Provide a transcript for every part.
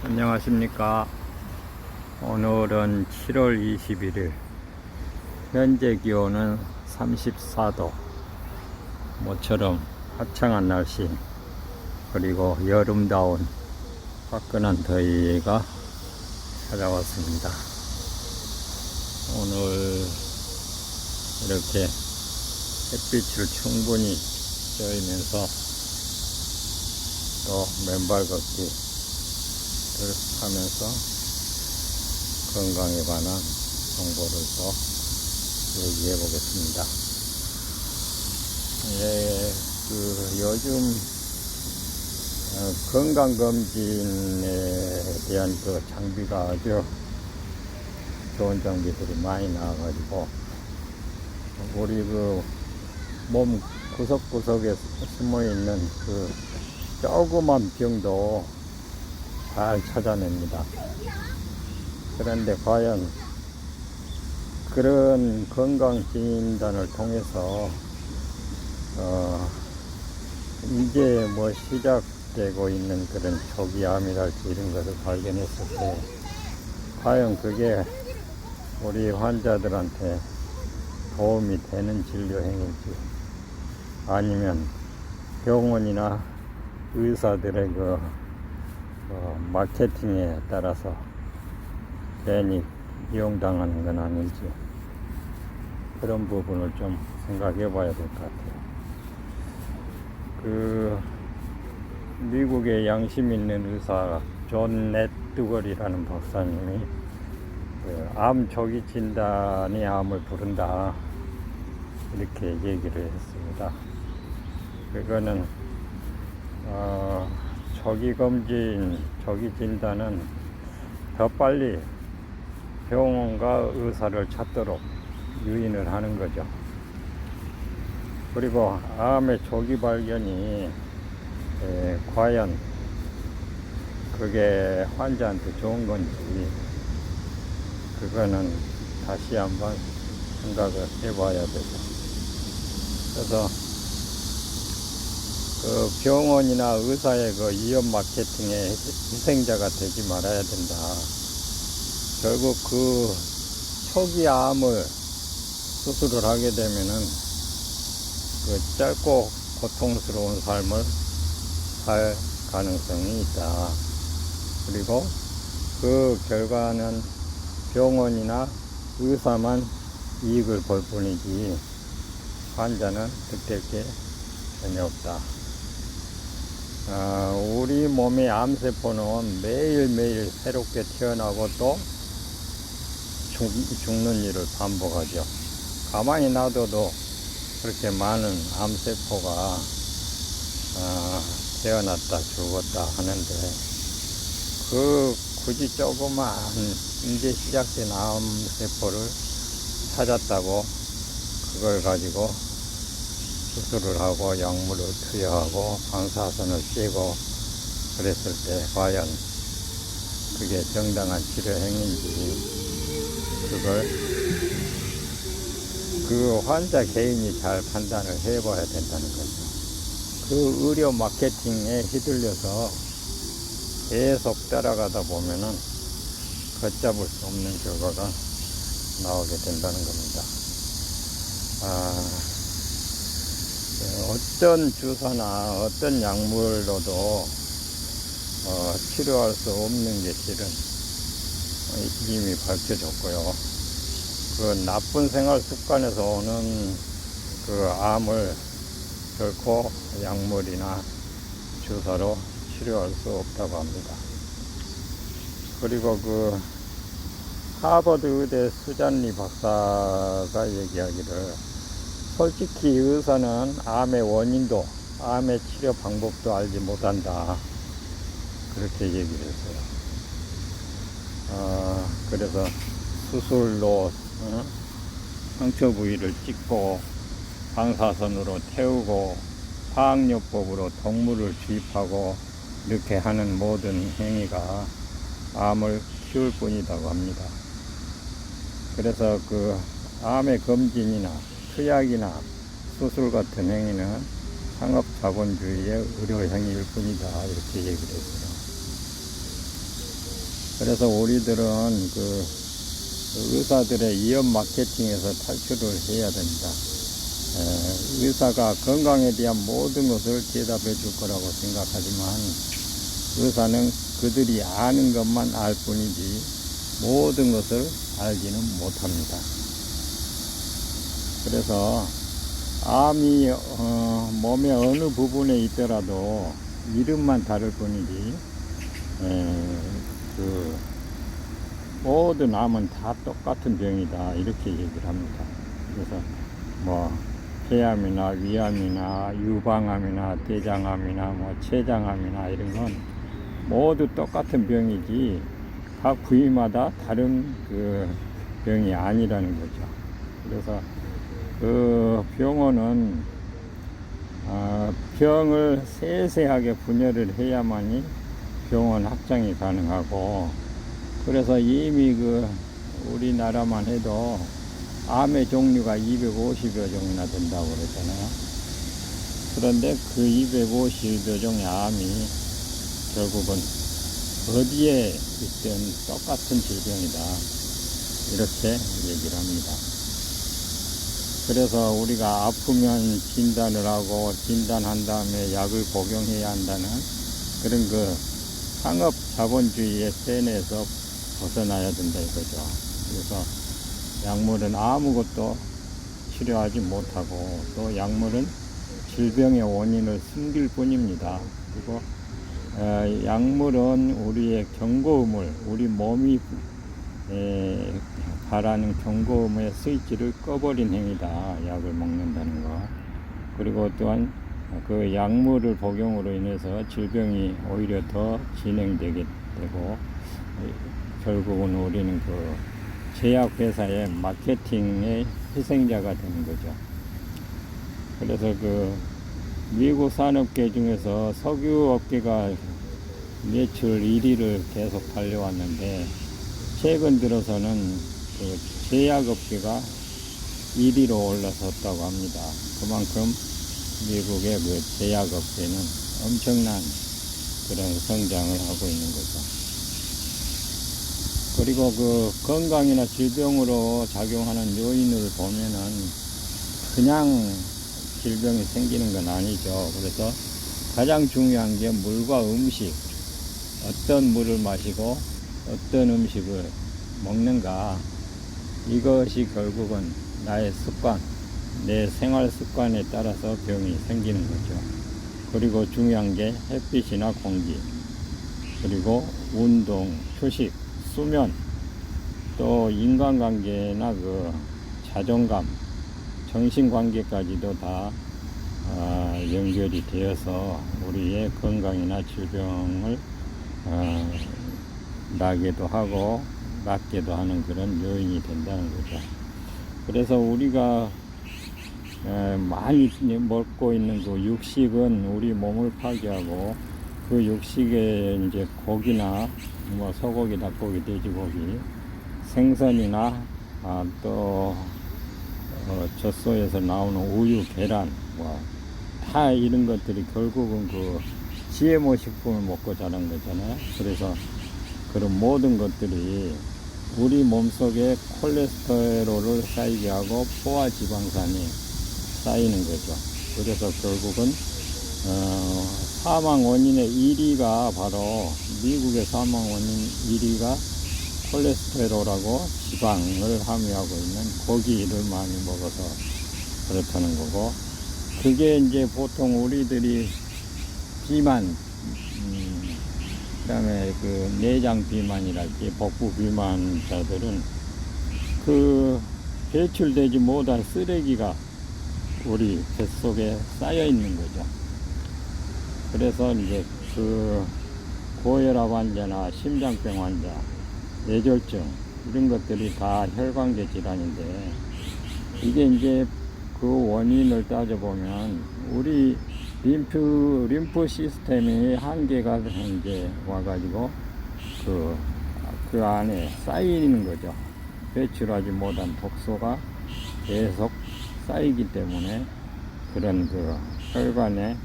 안녕하십니까. 오늘은 7월 21일, 현재 기온은 34도. 모처럼 화창한 날씨, 그리고 여름다운 화끈한 더위가 찾아왔습니다. 오늘 이렇게 햇빛을 충분히 쬐면서 또 맨발 걷기 하면서 건강에 관한 정보를 또 얘기해 보겠습니다. 요즘 건강검진에 대한 장비가 아주 좋은 장비들이 많이 나와가지고 우리 몸 구석구석에 숨어 있는 조그만 병도 잘 찾아냅니다. 그런데 과연 그런 건강진단을 통해서 이제 시작되고 있는 그런 초기암이랄지 이런 것을 발견했을 때 과연 그게 우리 환자들한테 도움이 되는 진료 행위인지, 아니면 병원이나 의사들의 마케팅에 따라서 괜히 이용당하는 건 아닌지, 그런 부분을 좀 생각해 봐야 될 것 같아요. 미국의 양심 있는 의사 존 넷두걸이라는 박사님이 암 초기 진단이 암을 부른다, 이렇게 얘기를 했습니다. 그거는 초기 검진, 초기 진단은 더 빨리 병원과 의사를 찾도록 유인을 하는 거죠. 그리고 암의 초기 발견이 과연 그게 환자한테 좋은 건지, 그거는 다시 한번 생각을 해봐야 되죠. 그래서 병원이나 의사의 위험 마케팅에 희생자가 되지 말아야 된다. 결국 초기 암을 수술을 하게 되면은 짧고 고통스러운 삶을 살 가능성이 있다. 그리고 그 결과는 병원이나 의사만 이익을 볼 뿐이지 환자는 득될 게 전혀 없다. 우리 몸의 암세포는 매일매일 새롭게 태어나고 또 죽는 일을 반복하죠. 가만히 놔둬도 그렇게 많은 암세포가 태어났다 죽었다 하는데, 굳이 조그만 이제 시작된 암세포를 찾았다고 그걸 가지고 수술을 하고 약물을 투여하고 방사선을 쬐고 그랬을 때 과연 그게 정당한 치료 행위인지, 그걸 환자 개인이 잘 판단을 해봐야 된다는 거죠. 의료 마케팅에 휘둘려서 계속 따라가다 보면은 걷잡을 수 없는 결과가 나오게 된다는 겁니다. 어떤 주사나 어떤 약물로도 치료할 수 없는 게 실은 이미 밝혀졌고요. 나쁜 생활 습관에서 오는 암을 결코 약물이나 주사로 치료할 수 없다고 합니다. 그리고 하버드 의대 수잔리 박사가 얘기하기를, 솔직히 의사는 암의 원인도 암의 치료 방법도 알지 못한다, 그렇게 얘기를 했어요. 그래서 수술로 상처 부위를 찍고 방사선으로 태우고 화학요법으로 동물을 주입하고 이렇게 하는 모든 행위가 암을 키울 뿐이라고 합니다. 그래서 암의 검진이나 투약이나 수술 같은 행위는 상업자본주의의 의료 행위일 뿐이다, 이렇게 얘기를 했어요. 그래서 우리들은 의사들의 위험 마케팅에서 탈출을 해야 됩니다. 의사가 건강에 대한 모든 것을 대답해 줄 거라고 생각하지만 의사는 그들이 아는 것만 알 뿐이지 모든 것을 알지는 못합니다. 그래서 암이 몸의 어느 부분에 있더라도 이름만 다를 뿐이지 모든 암은 다 똑같은 병이다 이렇게 얘기를 합니다. 그래서 폐암이나 위암이나 유방암이나 대장암이나 췌장암이나 이런 건 모두 똑같은 병이지 각 부위마다 다른 병이 아니라는 거죠. 그래서 병원은 병을 세세하게 분열을 해야만이 병원 확장이 가능하고, 그래서 이미 우리나라만 해도 암의 종류가 250여 종이나 된다고 그러잖아요. 그런데 그 250여 종의 암이 결국은 어디에 있든 똑같은 질병이다 이렇게 얘기를 합니다. 그래서 우리가 아프면 진단을 하고 진단한 다음에 약을 복용해야 한다는 그런 상업 자본주의의 팬에서 벗어나야 된다 이거죠. 그래서 약물은 아무것도 치료하지 못하고 또 약물은 질병의 원인을 숨길 뿐입니다. 그리고 약물은 우리의 경고음을, 우리 몸이 바라는 경고음의 스위치를 꺼버린 행위다, 약을 먹는다는 거. 그리고 또한 그 약물을 복용으로 인해서 질병이 오히려 더 진행되게 되고 결국은 우리는 제약회사의 마케팅의 희생자가 되는 거죠. 그래서 미국 산업계 중에서 석유업계가 매출 1위를 계속 달려왔는데 최근 들어서는 제약업계가 1위로 올라섰다고 합니다. 그만큼 미국의 제약업계는 엄청난 그런 성장을 하고 있는 거죠. 그리고 건강이나 질병으로 작용하는 요인을 보면은 그냥 질병이 생기는 건 아니죠. 그래서 가장 중요한 게 물과 음식, 어떤 물을 마시고 어떤 음식을 먹는가, 이것이 결국은 나의 습관, 내 생활 습관에 따라서 병이 생기는 거죠. 그리고 중요한 게 햇빛이나 공기, 그리고 운동, 휴식, 수면, 또 인간관계나 자존감, 정신관계까지도 다 연결이 되어서 우리의 건강이나 질병을 나게도 하고 낫게도 하는 그런 요인이 된다는 거죠. 그래서 우리가 많이 먹고 있는 육식은 우리 몸을 파괴하고 그 육식에 이제 고기나 소고기, 닭고기, 돼지고기, 생선이나 또 젖소에서 나오는 우유, 계란, 다 이런 것들이 결국은 GMO 식품을 먹고 자란 거잖아요. 그래서 그런 모든 것들이 우리 몸속에 콜레스테롤을 쌓이게 하고 포화 지방산이 쌓이는 거죠. 그래서 결국은 사망 원인의 1위가 바로 미국의 사망 원인 1위가 콜레스테롤하고 지방을 함유하고 있는 고기를 많이 먹어서 그렇다는 거고, 그게 이제 보통 우리들이 비만, 그 다음에 내장 비만이랄지 복부 비만자들은 배출되지 못한 쓰레기가 우리 뱃속에 쌓여 있는 거죠. 그래서 이제 고혈압 환자나 심장병 환자, 뇌졸중 이런 것들이 다 혈관계 질환인데, 이게 이제 원인을 따져보면 우리 림프 시스템의 한계가 이제 와가지고 그 안에 쌓이는 거죠. 배출하지 못한 독소가 계속 쌓이기 때문에 그런 혈관에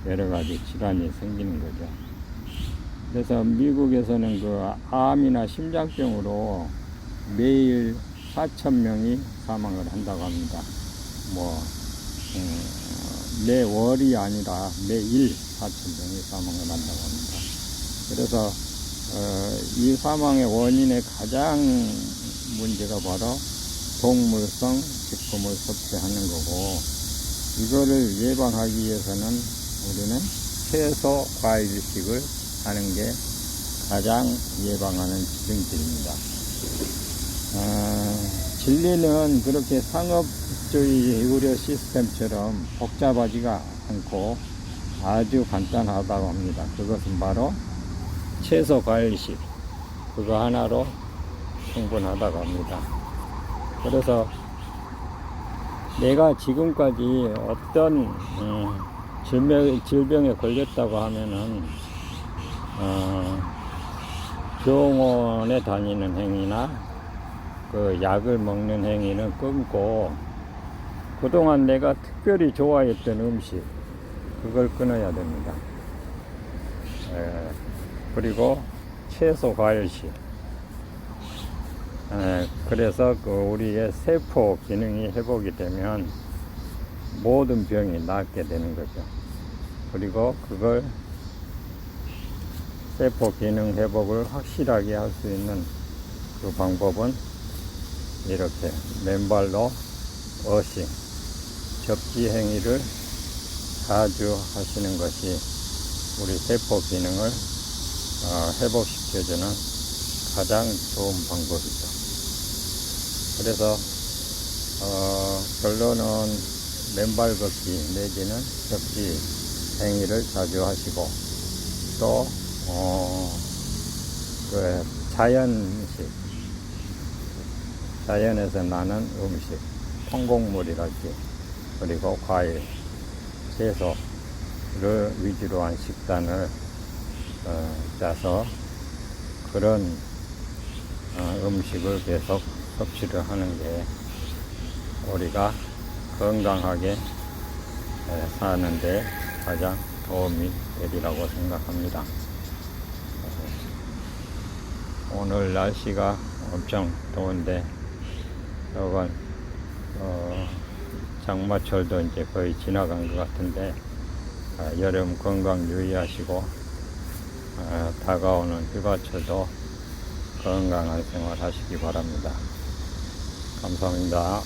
여러 가지 질환이 생기는 거죠. 그래서 미국에서는 그 암이나 심장병으로 매일 4,000명이 사망을 한다고 합니다. 뭐, 매월이 아니라 매일 4,000명이 사망을 한다고 합니다. 그래서, 이 사망의 원인의 가장 문제가 바로 동물성 식품을 섭취하는 거고, 이거를 예방하기 위해서는 우리는 채소, 과일식을 하는 게 가장 예방하는 지름길입니다. 진리는 그렇게 상업주의 의료 시스템처럼 복잡하지가 않고 아주 간단하다고 합니다. 그것은 바로 채소, 과일식 그거 하나로 충분하다고 합니다. 그래서 내가 지금까지 어떤 질병에 걸렸다고 하면은 병원에 다니는 행위나 그 약을 먹는 행위는 끊고 그동안 내가 특별히 좋아했던 음식 그걸 끊어야 됩니다. 그리고 채소 과일식 그래서 그 우리의 세포 기능이 회복이 되면 모든 병이 낫게 되는 거죠. 그리고 그걸 세포 기능 회복을 확실하게 할 수 있는 그 방법은 이렇게 맨발로 어싱, 접지 행위를 자주 하시는 것이 우리 세포 기능을 회복시켜주는 가장 좋은 방법이죠. 그래서 결론은 맨발 걷기 내지는 접지 행위를 자주 하시고 또 그 자연에서 나는 음식, 통곡물이랄지 그리고 과일, 채소를 위주로 한 식단을 짜서 그런 음식을 계속 섭취를 하는 게 우리가 건강하게 사는데 가장 도움이 되리라고 생각합니다. 오늘 날씨가 엄청 더운데 이건 장마철도 이제 거의 지나간 것 같은데 여름 건강 유의하시고 다가오는 휴가철도 건강한 생활 하시기 바랍니다. 감사합니다.